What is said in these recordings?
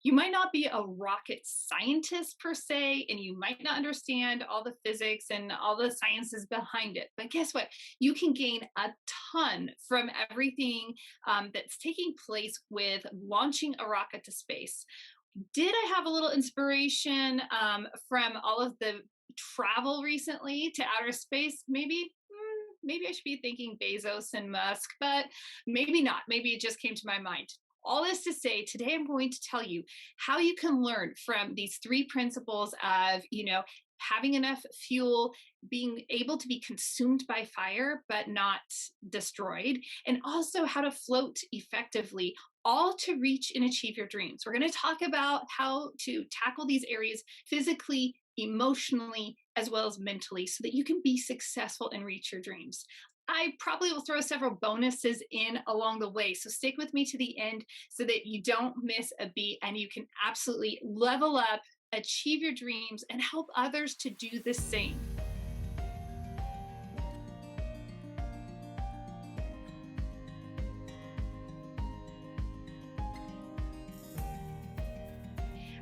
You might not be a rocket scientist per se, and you might not understand all the physics and all the sciences behind it. But guess what? You can gain a ton from everything that's taking place with launching a rocket to space. Did I have a little inspiration from all of the travel recently to outer space? Maybe. Maybe I should be thinking Bezos and Musk, but maybe not. Maybe it just came to my mind. All this to say, today I'm going to tell you how you can learn from these three principles of, having enough fuel, being able to be consumed by fire but not destroyed, and also how to float effectively, all to reach and achieve your dreams. We're going to talk about how to tackle these areas physically, emotionally, as well as mentally so that you can be successful and reach your dreams. I probably will throw several bonuses in along the way. So stick with me to the end so that you don't miss a beat and you can absolutely level up, achieve your dreams, and help others to do the same.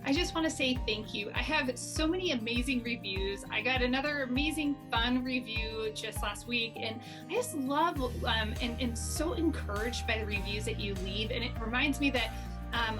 I just want to say thank you. I have so many amazing reviews. I got another amazing fun review just last week, and I just love and so encouraged by the reviews that you leave. And it reminds me that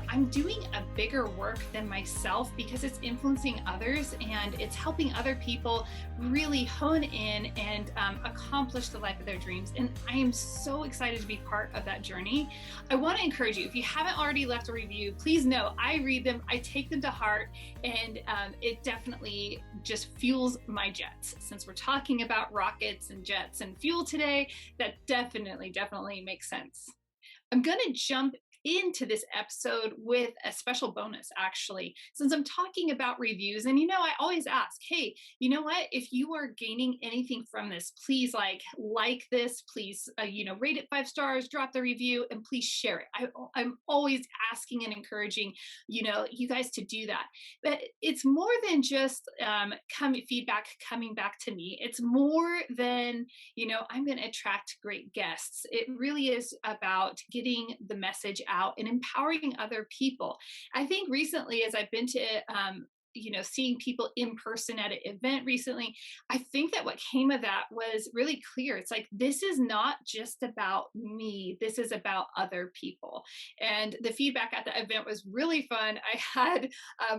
I'm doing a bigger work than myself because it's influencing others and it's helping other people really hone in and accomplish the life of their dreams. And I am so excited to be part of that journey. I want to encourage you, if you haven't already left a review, please know I read them, I take them to heart, and it definitely just fuels my jets. Since we're talking about rockets and jets and fuel today, that definitely makes sense. I'm going to jump into this episode with a special bonus, actually, since I'm talking about reviews. And I always ask, hey, you know what, if you are gaining anything from this, please like this, please rate it 5 stars, drop the review, and please share it. I'm always asking and encouraging you guys to do that. But it's more than just feedback coming back to me. It's more than I'm going to attract great guests. It really is about getting the message out and empowering other people. I think recently, as I've been to seeing people in person at an event recently, I think that what came of that was really clear. It's like, this is not just about me. This is about other people. And the feedback at the event was really fun. I had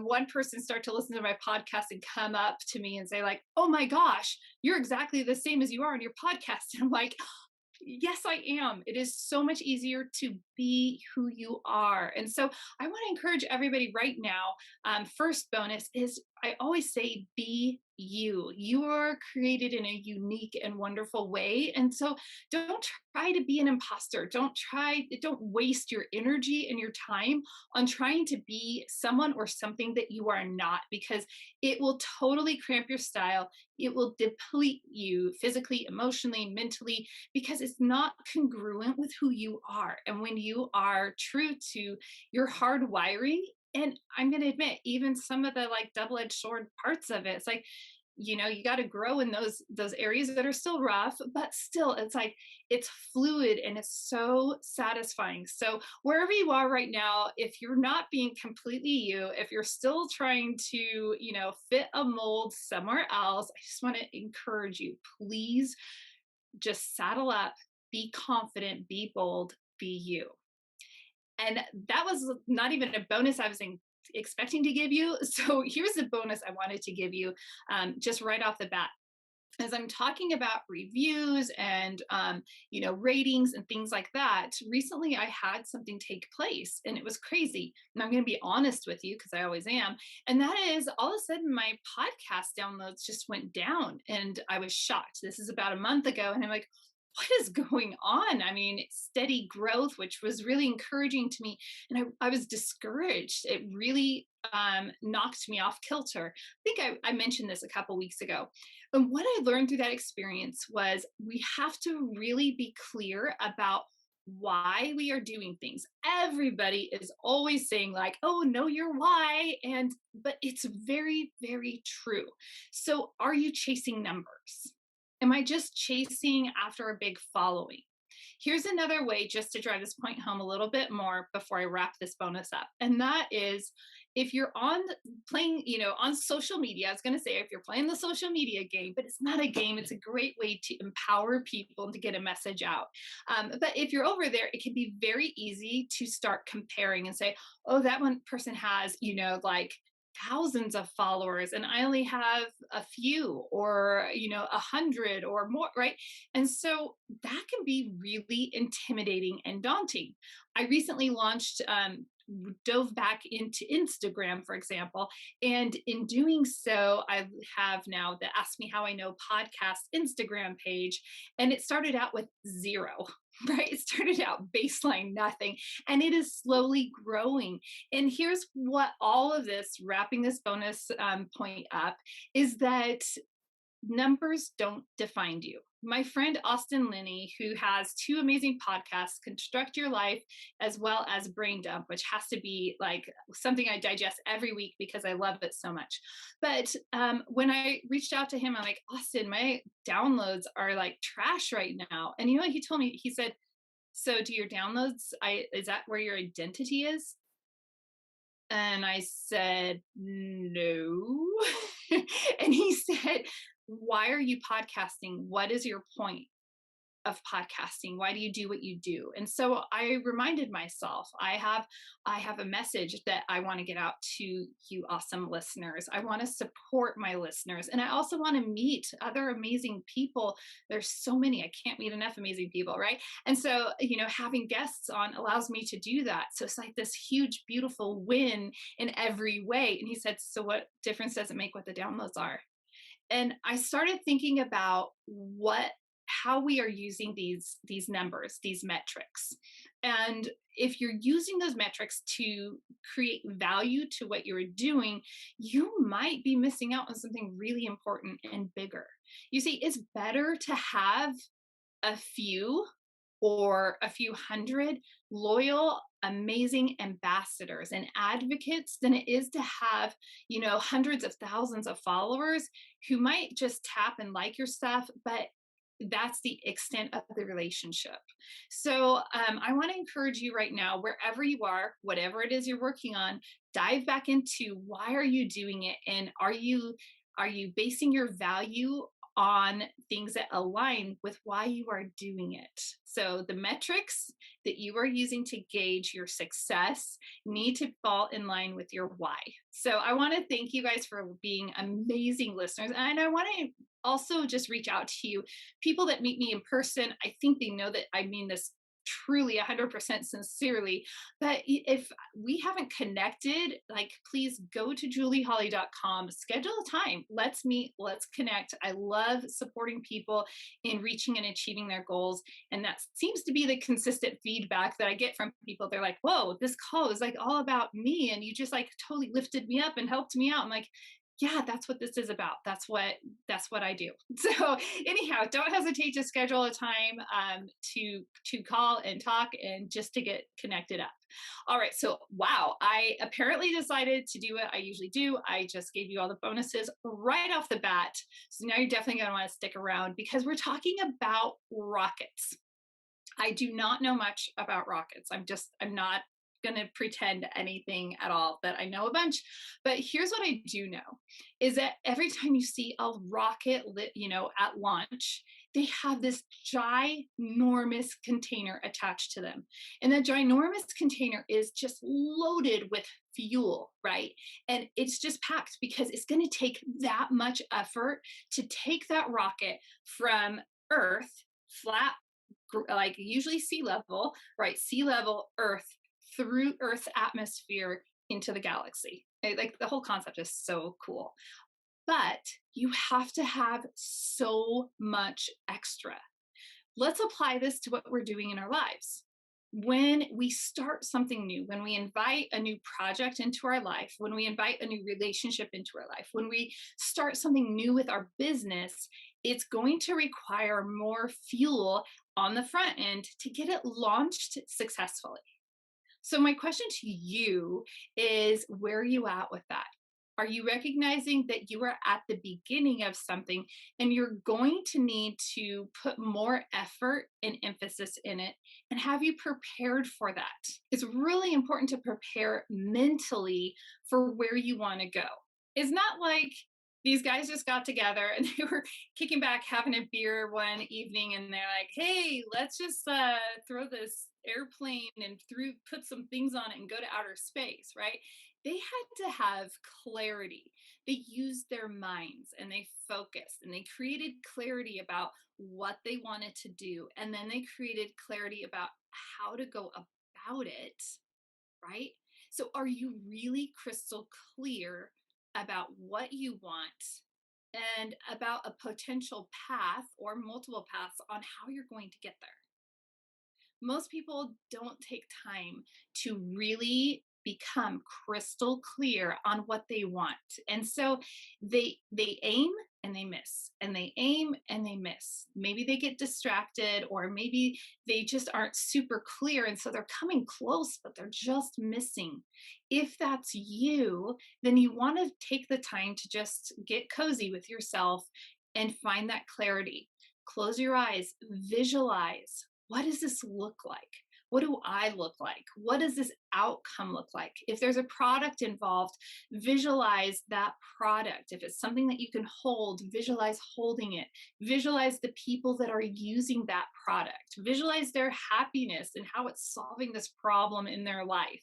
one person start to listen to my podcast and come up to me and say like, oh my gosh, you're exactly the same as you are on your podcast. And I'm like, yes, I am. It is so much easier to be who you are. And so I want to encourage everybody right now. First bonus is I always say, be you. You are created in a unique and wonderful way. And so don't try to be an imposter. Don't waste your energy and your time on trying to be someone or something that you are not, because it will totally cramp your style. It will deplete you physically, emotionally, mentally, because it's not congruent with who you are. And when you are true to your hard wiring, and I'm going to admit, even some of the double-edged sword parts of it, it's like, you got to grow in those areas that are still rough, but still it's fluid and it's so satisfying. So wherever you are right now, if you're not being completely you, if you're still trying to fit a mold somewhere else, I just want to encourage you, please just saddle up, be confident, be bold, be you. And that was not even a bonus I was expecting to give you. So here's the bonus I wanted to give you just right off the bat. As I'm talking about reviews and ratings and things like that, recently I had something take place and it was crazy. And I'm going to be honest with you because I always am. And that is, all of a sudden my podcast downloads just went down and I was shocked. This is about a month ago. And I'm like, what is going on? I mean, steady growth, which was really encouraging to me. And I was discouraged. It really knocked me off kilter. I think I mentioned this a couple weeks ago. And what I learned through that experience was we have to really be clear about why we are doing things. Everybody is always saying like, oh, know your why. But it's very, very true. So are you chasing numbers? Am I just chasing after a big following? Here's another way just to drive this point home a little bit more before I wrap this bonus up. And that is if you're on playing, on social media, I was going to say if you're playing the social media game, but it's not a game, it's a great way to empower people and to get a message out. But if you're over there, it can be very easy to start comparing and say, oh, that one person has, like thousands of followers and I only have a few or 100 or more, right? And so that can be really intimidating and daunting. I recently launched dove back into Instagram, for example. And in doing so, I have now the Ask Me How I Know podcast Instagram page. And it started out with zero, right? It started out baseline nothing. And it is slowly growing. And here's what all of this, wrapping this bonus point up, is that numbers don't define you. My friend Austin Linney, who has two amazing podcasts, Construct Your Life as well as Brain Dump, which has to be like something I digest every week because I love it so much. But when I reached out to him, I'm like, Austin, my downloads are like trash right now. And you know what he told me? He said, so do your downloads, is that where your identity is? And I said, no. And he said, why are you podcasting? What is your point of podcasting? Why do you do what you do? And so I reminded myself, I have a message that I want to get out to you awesome listeners. I want to support my listeners. And I also want to meet other amazing people. There's so many, I can't meet enough amazing people, right? And so, having guests on allows me to do that. So it's like this huge, beautiful win in every way. And he said, so what difference does it make what the downloads are? And I started thinking about how we are using these numbers, these metrics. And if you're using those metrics to create value to what you're doing, you might be missing out on something really important and bigger. You see, it's better to have a few or a few hundred loyal, amazing ambassadors and advocates than it is to have, hundreds of thousands of followers who might just tap and like your stuff, but that's the extent of the relationship. So I want to encourage you right now, wherever you are, whatever it is you're working on, dive back into why are you doing it, and are you basing your value on things that align with why you are doing it. So the metrics that you are using to gauge your success need to fall in line with your why. So I want to thank you guys for being amazing listeners. And I want to also just reach out to you, people that meet me in person. I think they know that I mean this truly 100% sincerely. But if we haven't connected, like, please go to julieholly.com, schedule a time. Let's meet, let's connect. I love supporting people in reaching and achieving their goals. And that seems to be the consistent feedback that I get from people. They're like, whoa, this call is like all about me. And you just like totally lifted me up and helped me out. I'm like, yeah, that's what this is about. That's what I do. So anyhow, don't hesitate to schedule a time to call and talk and just to get connected up. All right. So wow, I apparently decided to do what I usually do. I just gave you all the bonuses right off the bat. So now you're definitely going to want to stick around because we're talking about rockets. I do not know much about rockets. I'm not going to pretend anything at all that I know a bunch. But here's what I do know is that every time you see a rocket lit, at launch, they have this ginormous container attached to them. And that ginormous container is just loaded with fuel, right? And it's just packed because it's going to take that much effort to take that rocket from Earth, flat, like usually sea level, right? Sea level Earth, through Earth's atmosphere into the galaxy. Like the whole concept is so cool. But you have to have so much extra. Let's apply this to what we're doing in our lives. When we start something new, when we invite a new project into our life, when we invite a new relationship into our life, when we start something new with our business, it's going to require more fuel on the front end to get it launched successfully. So my question to you is, where are you at with that? Are you recognizing that you are at the beginning of something and you're going to need to put more effort and emphasis in it? And have you prepared for that? It's really important to prepare mentally for where you want to go. It's not like these guys just got together and they were kicking back, having a beer one evening, and they're like, "Hey, let's just throw this airplane and put some things on it and go to outer space," right? They had to have clarity. They used their minds and they focused and they created clarity about what they wanted to do. And then they created clarity about how to go about it, right? So, are you really crystal clear about what you want and about a potential path or multiple paths on how you're going to get there? Most people don't take time to really become crystal clear on what they want, and so they aim and they miss, and they aim and they miss. Maybe they get distracted, or maybe they just aren't super clear, and so they're coming close but they're just missing. If that's you, then you want to take the time to just get cozy with yourself and find that clarity. Close your eyes, visualize, what does this look like? What do I look like? What does this outcome look like? If there's a product involved, visualize that product. If it's something that you can hold, visualize holding it. Visualize the people that are using that product. Visualize their happiness and how it's solving this problem in their life.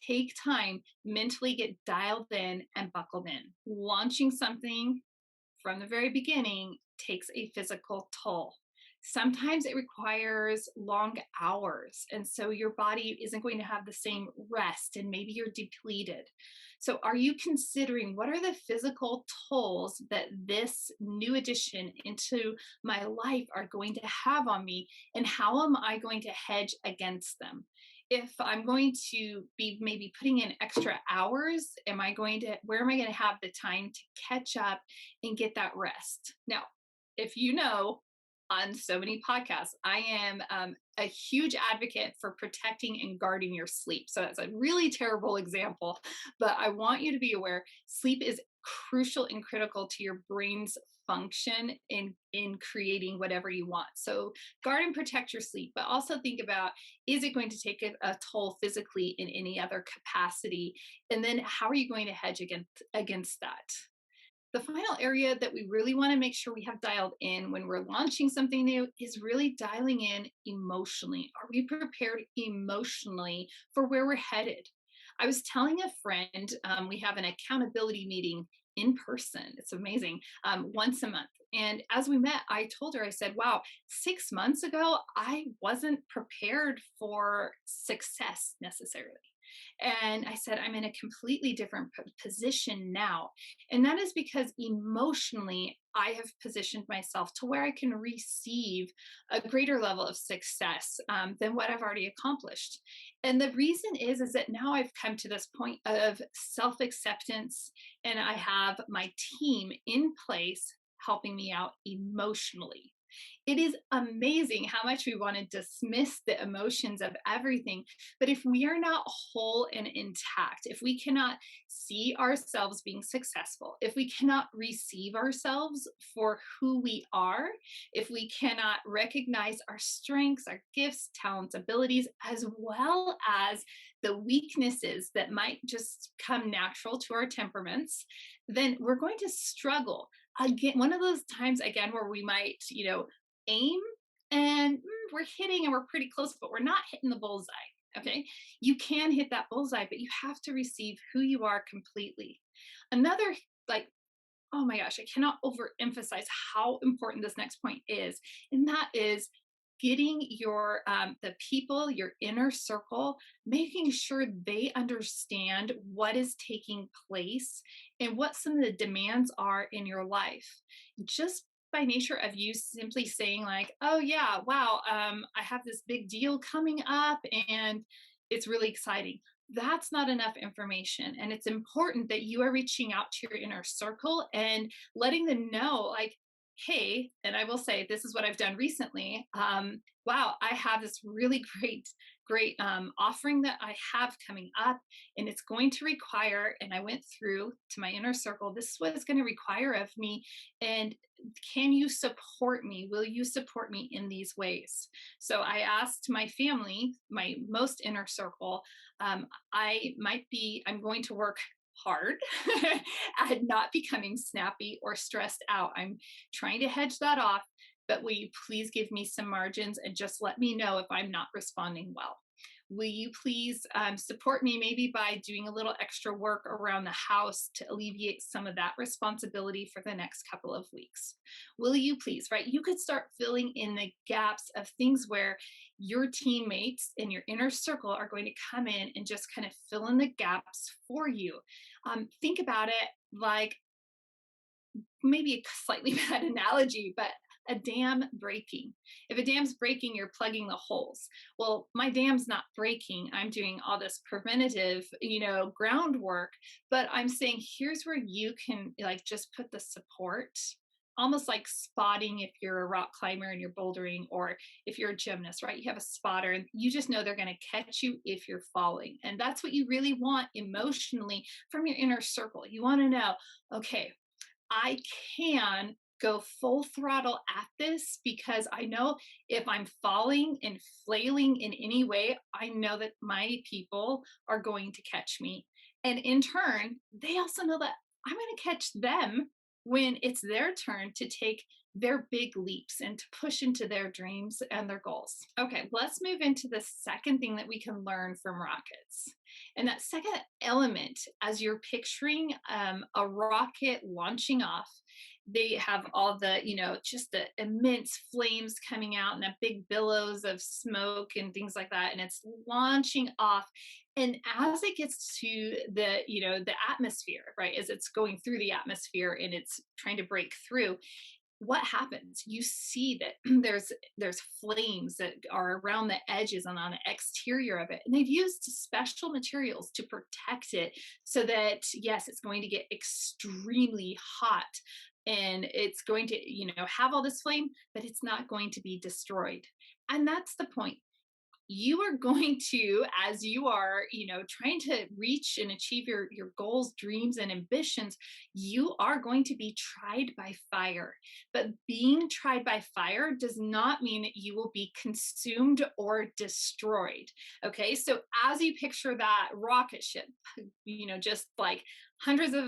Take time, mentally get dialed in and buckled in. Launching something from the very beginning takes a physical toll. Sometimes it requires long hours, and so your body isn't going to have the same rest, and maybe you're depleted. So, are you considering what are the physical tolls that this new addition into my life are going to have on me, and how am I going to hedge against them? If I'm going to be maybe putting in extra hours, where am I going to have the time to catch up and get that rest? Now, if you know, on so many podcasts, I am a huge advocate for protecting and guarding your sleep. So that's a really terrible example, but I want you to be aware sleep is crucial and critical to your brain's function in creating whatever you want. So guard and protect your sleep, but also think about, is it going to take a toll physically in any other capacity? And then how are you going to hedge against that? The final area that we really want to make sure we have dialed in when we're launching something new is really dialing in emotionally. Are we prepared emotionally for where we're headed? I was telling a friend, we have an accountability meeting in person. It's amazing, once a month. And as we met, I told her, I said, wow, 6 months ago, I wasn't prepared for success necessarily. And I said, I'm in a completely different position now. And that is because emotionally, I have positioned myself to where I can receive a greater level of success than what I've already accomplished. And the reason is that now I've come to this point of self acceptance, and I have my team in place helping me out emotionally. It is amazing how much we want to dismiss the emotions of everything. But if we are not whole and intact, if we cannot see ourselves being successful, if we cannot receive ourselves for who we are, if we cannot recognize our strengths, our gifts, talents, abilities, as well as the weaknesses that might just come natural to our temperaments, then we're going to struggle. Again, one of those times again where we might, aim and we're hitting and we're pretty close, but we're not hitting the bullseye. Okay. You can hit that bullseye, but you have to receive who you are completely. Another, like, oh my gosh, I cannot overemphasize how important this next point is. And that is getting your the people, your inner circle, making sure they understand what is taking place and what some of the demands are in your life. Just by nature of you simply saying like, oh yeah, wow, I have this big deal coming up and it's really exciting, that's not enough information. And it's important that you are reaching out to your inner circle and letting them know, like, hey, and I will say this is what I've done recently. Wow, I have this really great offering that I have coming up, and it's going to require. And I went through to my inner circle. This is what it's going to require of me, and can you support me? Will you support me in these ways? So I asked my family, my most inner circle. I'm going to work hard at not becoming snappy or stressed out. I'm trying to hedge that off, but will you please give me some margins and just let me know if I'm not responding well? Will you please support me maybe by doing a little extra work around the house to alleviate some of that responsibility for the next couple of weeks? Will you please, right? You could start filling in the gaps of things where your teammates in your inner circle are going to come in and just kind of fill in the gaps for you. Think about it like maybe a slightly bad analogy, but a dam breaking. If a dam's breaking, you're plugging the holes. Well, my dam's not breaking. I'm doing all this preventative, groundwork, but I'm saying here's where you can like just put the support, almost like spotting if you're a rock climber and you're bouldering, or if you're a gymnast, right? You have a spotter and you just know they're going to catch you if you're falling. And that's what you really want emotionally from your inner circle. You want to know, okay, I can go full throttle at this because I know if I'm falling and flailing in any way, I know that my people are going to catch me. And in turn, they also know that I'm going to catch them when it's their turn to take their big leaps and to push into their dreams and their goals. Okay, let's move into the second thing that we can learn from rockets. And that second element, as you're picturing a rocket launching off, they have all the, just the immense flames coming out and a big billows of smoke and things like that. And it's launching off. And as it gets to the atmosphere, right, as it's going through the atmosphere and it's trying to break through, what happens? You see that there's flames that are around the edges and on the exterior of it, and they've used special materials to protect it so that yes, it's going to get extremely hot, and it's going to have all this flame, but it's not going to be destroyed. And that's the point. You are going to, as you are trying to reach and achieve your goals, dreams, and ambitions, you are going to be tried by fire. But being tried by fire does not mean that you will be consumed or destroyed. Okay, so as you picture that rocket ship, just like hundreds of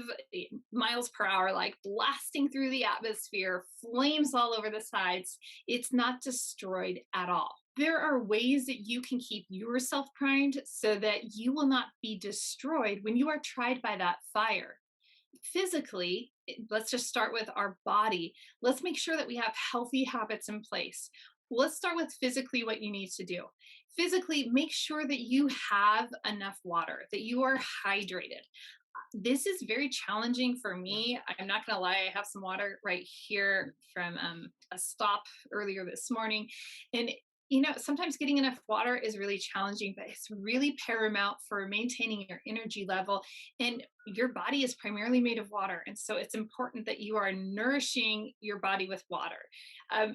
miles per hour, like blasting through the atmosphere, flames all over the sides, it's not destroyed at all. There are ways that you can keep yourself primed so that you will not be destroyed when you are tried by that fire. Physically, let's just start with our body. Let's make sure that we have healthy habits in place. Let's start with physically what you need to do. Physically, make sure that you have enough water, that you are hydrated. This is very challenging for me. I'm not going to lie. I have some water right here from a stop earlier this morning. And sometimes getting enough water is really challenging, but it's really paramount for maintaining your energy level. And your body is primarily made of water. And so it's important that you are nourishing your body with water.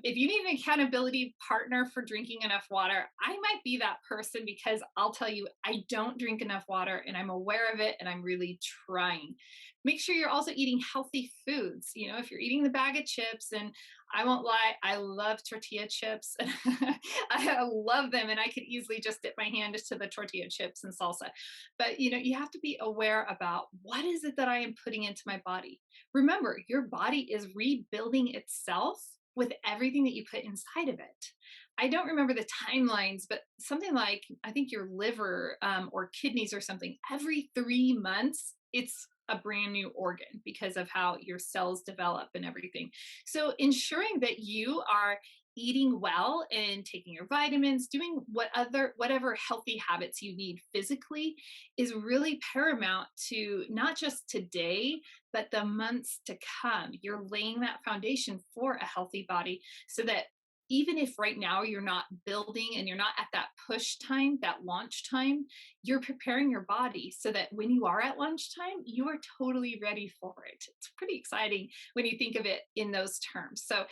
If you need an accountability partner for drinking enough water, I might be that person, because I'll tell you, I don't drink enough water and I'm aware of it and I'm really trying. Make sure you're also eating healthy foods. If you're eating the bag of chips, and I won't lie, I love tortilla chips. I love them, and I could easily just dip my hand into the tortilla chips and salsa. But you have to be aware about what is it that I am putting into my body. Remember, your body is rebuilding itself with everything that you put inside of it. I don't remember the timelines, but something like, I think your liver or kidneys or something, every 3 months, it's a brand new organ because of how your cells develop and everything. So ensuring that you are eating well and taking your vitamins, doing whatever healthy habits you need physically is really paramount to not just today, but the months to come. You're laying that foundation for a healthy body so that even if right now you're not building and you're not at that push time, that launch time, you're preparing your body so that when you are at lunchtime, you are totally ready for it. It's pretty exciting when you think of it in those terms. So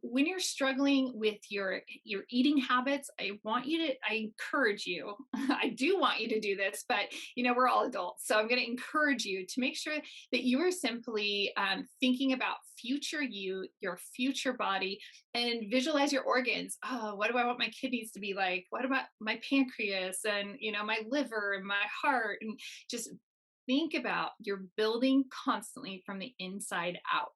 when you're struggling with your eating habits, I encourage you. I do want you to do this, but we're all adults, so I'm going to encourage you to make sure that you are simply thinking about future you, your future body, and visualize your organs. Oh, what do I want my kidneys to be like? What about my pancreas and my liver and my heart? And just think about you're building constantly from the inside out.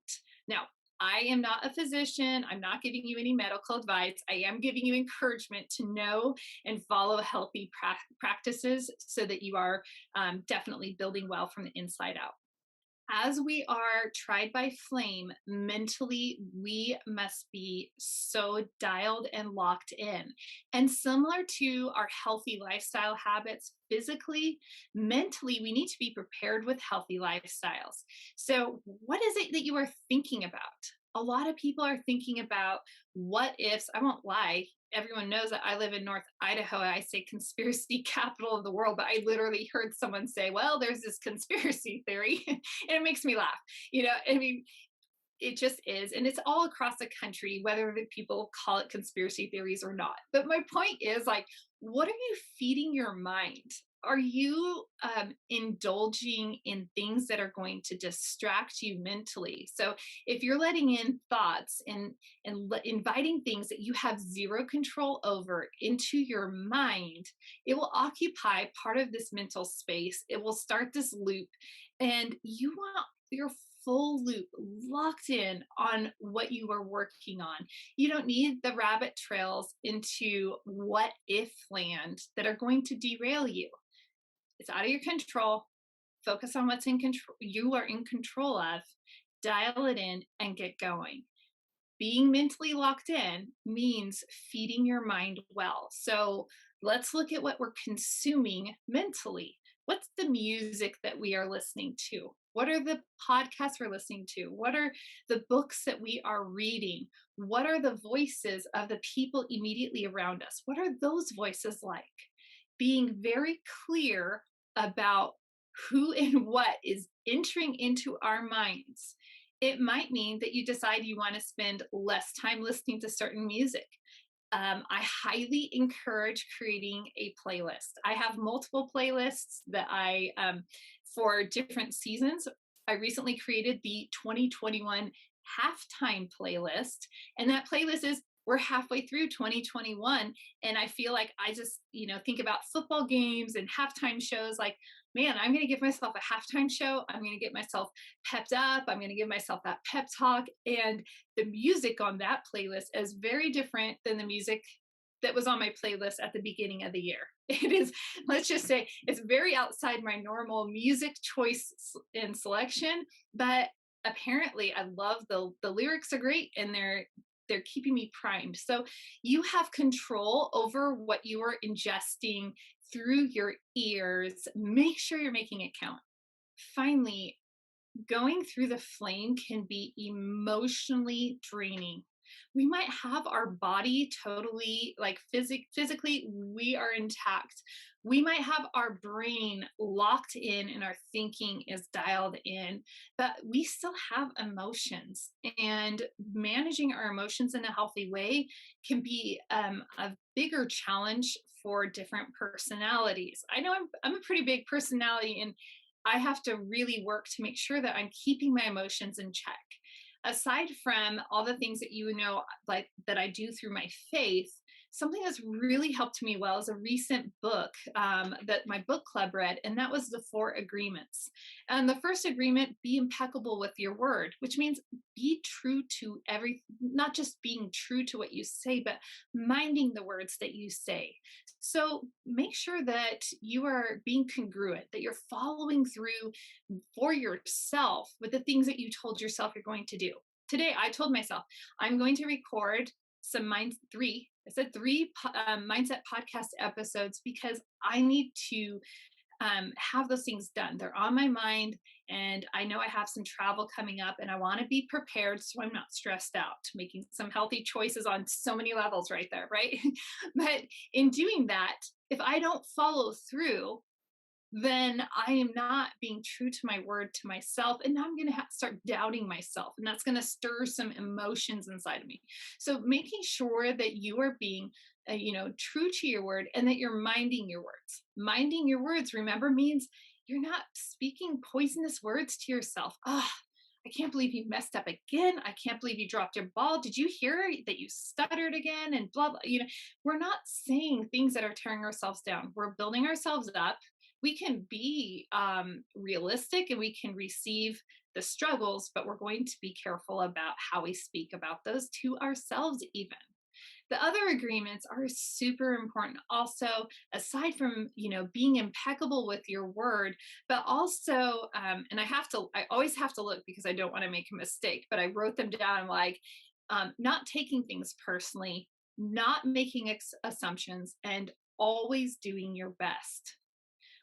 Now, I am not a physician. I'm not giving you any medical advice. I am giving you encouragement to know and follow healthy practices so that you are definitely building well from the inside out. As we are tried by flame mentally, we must be so dialed and locked in. And similar to our healthy lifestyle habits physically, mentally, we need to be prepared with healthy lifestyles. So, what is it that you are thinking about? A lot of people are thinking about what ifs. I won't lie. Everyone knows that I live in North Idaho. I say conspiracy capital of the world, but I literally heard someone say, well, there's this conspiracy theory. And it makes me laugh. I mean, it just is. And it's all across the country, whether the people call it conspiracy theories or not. But my point is, like, what are you feeding your mind? Are you indulging in things that are going to distract you mentally? So if you're letting in thoughts and inviting things that you have zero control over into your mind, it will occupy part of this mental space. It will start this loop, and you want your full loop locked in on what you are working on. You don't need the rabbit trails into what if land that are going to derail you. It's out of your control. Focus on what's in control you are in control of. Dial it in and get going. Being mentally locked in means feeding your mind well. So let's look at what we're consuming mentally. What's the music that we are listening to? What are the podcasts we're listening to? What are the books that we are reading? What are the voices of the people immediately around us? What are those voices like? Being very clear about who and what is entering into our minds. It might mean that you decide you want to spend less time listening to certain music. I highly encourage creating a playlist. I have multiple playlists that for different seasons. I recently created the 2021 halftime playlist, and that playlist is we're halfway through 2021, and I feel like I just think about football games and halftime shows like, man, I'm going to give myself a halftime show. I'm going to get myself pepped up. I'm going to give myself that pep talk. And the music on that playlist is very different than the music that was on my playlist at the beginning of the year. It is, let's just say, it's very outside my normal music choice and selection, but apparently I love the lyrics are great, and they're keeping me primed. So you have control over what you are ingesting through your ears. Make sure you're making it count. Finally, going through the flame can be emotionally draining. We might have our body totally like physically, we are intact. We might have our brain locked in and our thinking is dialed in, but we still have emotions. And managing our emotions in a healthy way can be a bigger challenge for different personalities. I know I'm a pretty big personality, and I have to really work to make sure that I'm keeping my emotions in check. Aside from all the things that like that I do through my faith, something that's really helped me well is a recent book that my book club read, and that was the 4 agreements. And the first agreement: be impeccable with your word, which means be true to not just being true to what you say, but minding the words that you say. So make sure that you are being congruent, that you're following through for yourself with the things that you told yourself you're going to do. Today, I told myself I'm going to record three mindset podcast episodes because I need to have those things done. They're on my mind, and I know I have some travel coming up, and I want to be prepared so I'm not stressed out, making some healthy choices on so many levels right there, right? But in doing that, if I don't follow through, then I am not being true to my word to myself. And now I'm going to start doubting myself. And that's going to stir some emotions inside of me. So making sure that you are being, true to your word and that you're minding your words. Minding your words, remember, means you're not speaking poisonous words to yourself. Ah, I can't believe you messed up again. I can't believe you dropped your ball. Did you hear that you stuttered again? And blah, blah. We're not saying things that are tearing ourselves down. We're building ourselves up. We can be realistic and we can receive the struggles, but we're going to be careful about how we speak about those to ourselves, even. The other agreements are super important also, aside from being impeccable with your word, but also and I always have to look because I don't want to make a mistake, but I wrote them down, like not taking things personally, not making assumptions, and always doing your best.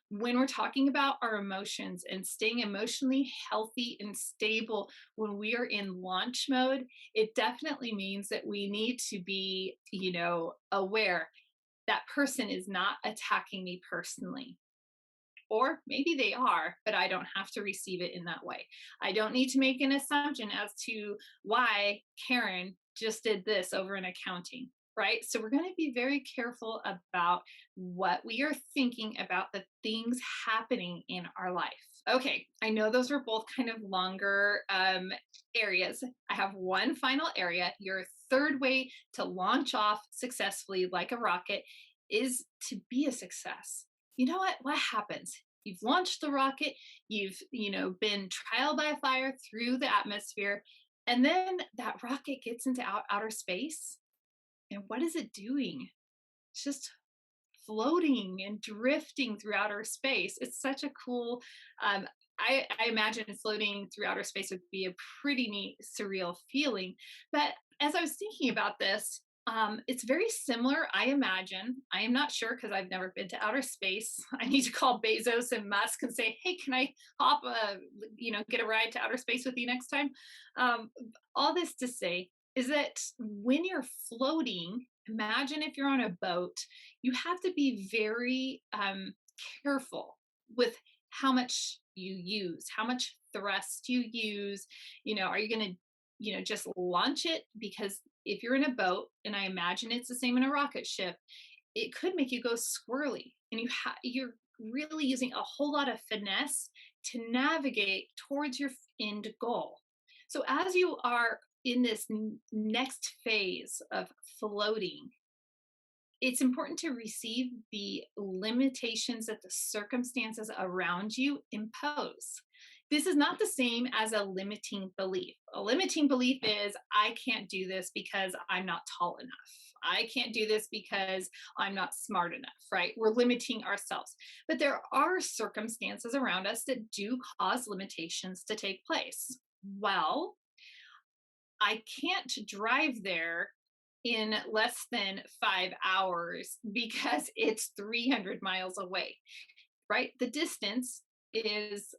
When we're talking about our emotions and staying emotionally healthy and stable when we are in launch mode, it definitely means that we need to be, aware that person is not attacking me personally. Or maybe they are, but I don't have to receive it in that way. I don't need to make an assumption as to why Karen just did this over in accounting, right? So we're going to be very careful about what we are thinking about the things happening in our life. Okay, I know those were both kind of longer areas. I have one final area. Your third way to launch off successfully like a rocket is to be a success. You know what happens? You've launched the rocket, you've been trial by fire through the atmosphere, and then that rocket gets into outer space, and what is it doing? It's just floating and drifting through outer space. It's such a cool I imagine floating through outer space would be a pretty neat surreal feeling. But as I was thinking about this, it's very similar, I imagine. I am not sure because I've never been to outer space. I need to call Bezos and Musk and say, "Hey, can I hop, get a ride to outer space with you next time?" Um, all this to say is that when you're floating, imagine if you're on a boat, you have to be very careful with how much you use, how much thrust you use. Are you going to just launch it? Because if you're in a boat, and I imagine it's the same in a rocket ship, it could make you go squirrely, and you're really using a whole lot of finesse to navigate towards your end goal. So as you are in this next phase of floating, it's important to receive the limitations that the circumstances around you impose. This is not the same as a limiting belief. A limiting belief is, I can't do this because I'm not tall enough. I can't do this because I'm not smart enough, right? We're limiting ourselves. But there are circumstances around us that do cause limitations to take place. Well, I can't drive there in less than 5 hours because it's 300 miles away, right? The distance is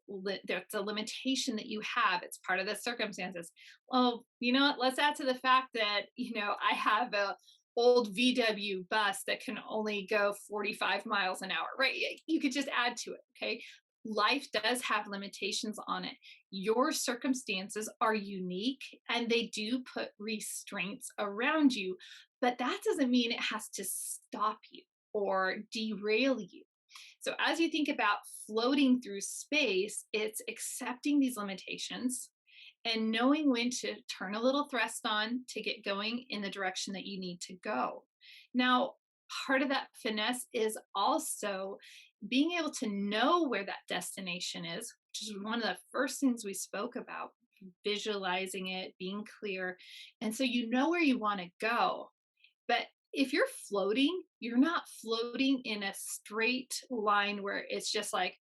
that's a limitation that you have. It's part of the circumstances. Well, you know what? Let's add to the fact that I have a old VW bus that can only go 45 miles an hour, right? You could just add to it. Okay, life does have limitations on it. Your circumstances are unique and they do put restraints around you, but that doesn't mean it has to stop you or derail you. So as you think about floating through space, it's accepting these limitations and knowing when to turn a little thrust on to get going in the direction that you need to go. Now, part of that finesse is also being able to know where that destination is, which is one of the first things we spoke about, visualizing it, being clear. And so you know where you want to go. But if you're floating, you're not floating in a straight line where it's just like,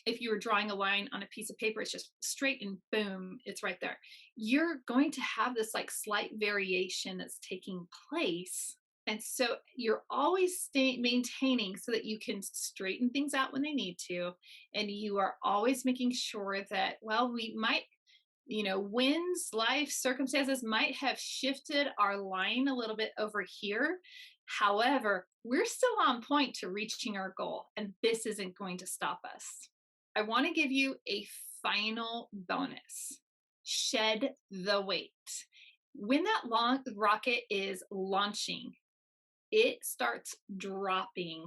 if you were drawing a line on a piece of paper, it's just straight and boom, it's right there. You're going to have this like slight variation that's taking place And so you're always maintaining so that you can straighten things out when they need to. And you are always making sure that, well, we might, winds, life, circumstances might have shifted our line a little bit over here. However, we're still on point to reaching our goal, and this isn't going to stop us. I want to give you a final bonus: shed the weight. When that long rocket is launching, it starts dropping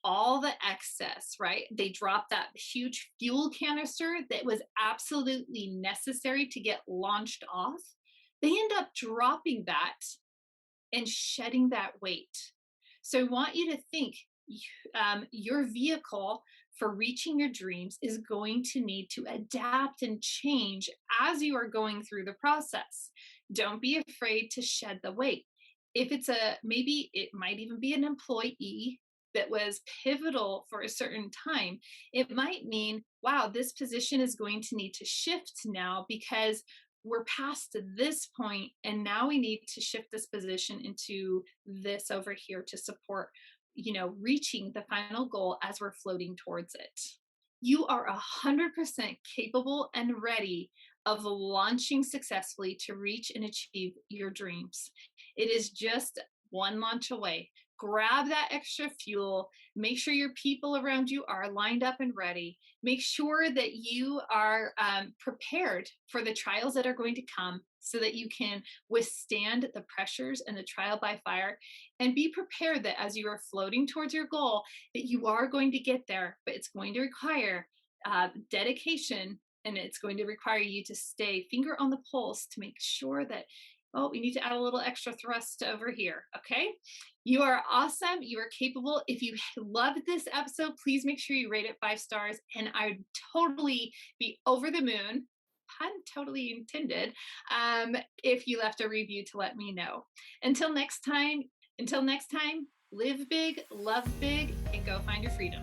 all the excess, right? They drop that huge fuel canister that was absolutely necessary to get launched off. They end up dropping that and shedding that weight. So I want you to think, your vehicle for reaching your dreams is going to need to adapt and change as you are going through the process. Don't be afraid to shed the weight. If it's maybe it might even be an employee that was pivotal for a certain time, it might mean, wow, this position is going to need to shift now because we're past this point and now we need to shift this position into this over here to support, reaching the final goal as we're floating towards it. You are 100% capable and ready of launching successfully to reach and achieve your dreams. It is just one launch away. Grab that extra fuel. Make sure your people around you are lined up and ready. Make sure that you are prepared for the trials that are going to come so that you can withstand the pressures and the trial by fire, and be prepared that as you are floating towards your goal, that you are going to get there, but it's going to require dedication, and it's going to require you to stay finger on the pulse to make sure that, oh, we need to add a little extra thrust over here. Okay. You are awesome. You are capable. If you loved this episode, please make sure you rate it 5 stars. And I'd totally be over the moon, pun totally intended, if you left a review to let me know. Until next time, live big, love big, and go find your freedom.